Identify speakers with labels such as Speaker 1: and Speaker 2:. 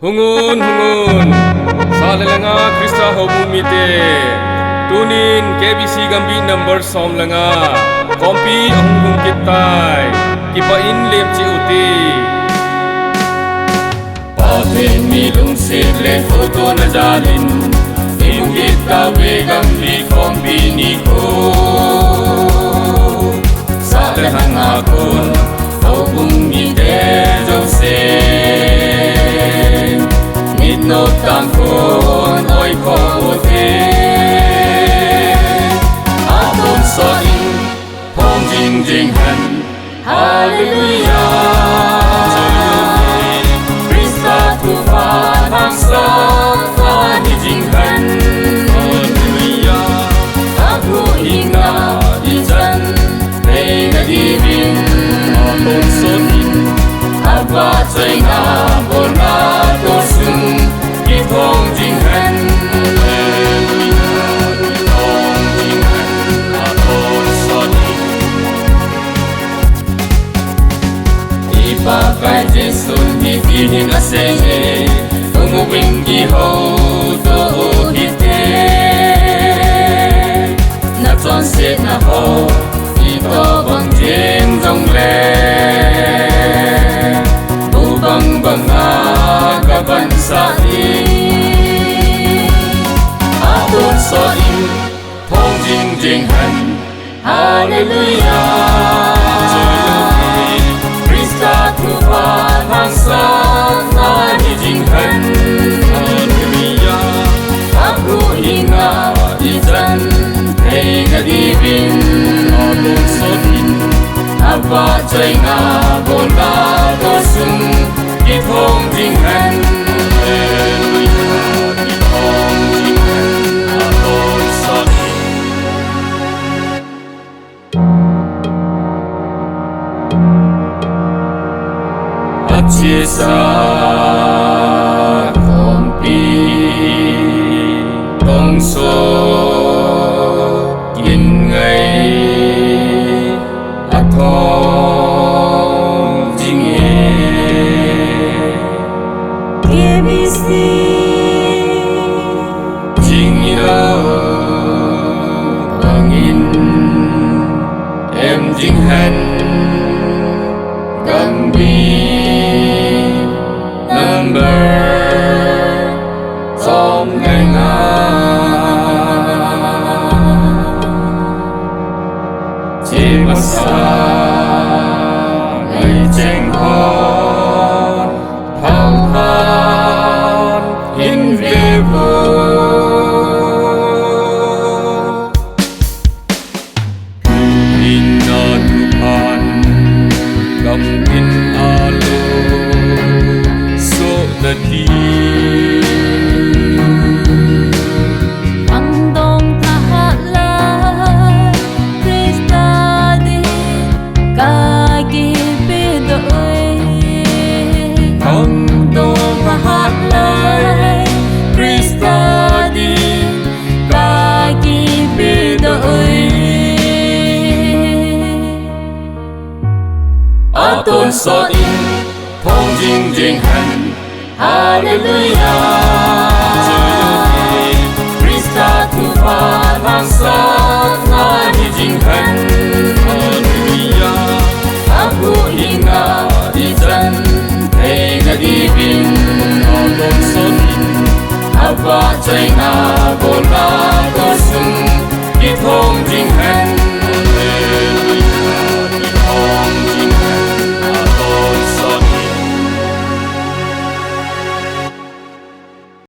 Speaker 1: hungun salalanga Krista hobumite tunin KBC gambi number somlanga kompi ahung kitai kipa in lepchi uti paten milung sedle foto na jalin kita wegam di kompi niko salalanga kun hobumite jose no tan con oi ko te aton so in phong jing jing han hallelujah Krista tu fa hang sa fa ni jing han hallelujah aku inga di jan nei na di bin aton so in apa chai na bon na to sung phong jing han phong jing han aton soni ipa kai jesun hi fihin asenge umu wingi ho to hite na ton set na ho ito bang jen dong le bu bang bang a ka ban sa so in phong jing jing han hallelujah Krista tu fa hang sa na ni jing han hallelujah aku inga di jan hey ga di bin aton so in apa chai nga bon la do sung ki phong jing han chia xa kompi tong so yin ngày thong jing ye
Speaker 2: KBC
Speaker 1: jing ira bangin em jing han gambi number som ngày nga chỉ mà xa ngày tranh hòn thao than in về vô in na tu pan gam in alo nati
Speaker 2: ang dong tahalay Krista di kagi pidoy
Speaker 1: ang dong
Speaker 2: tahalay
Speaker 1: Krista di
Speaker 2: kagi pidoy
Speaker 1: aton so in phong jing jing han hallelujah Krista tu fa hang sa na ni jing han hallelujah aku inga di jan hey ga di bin aton so in apa chai na bon la to sung ki thong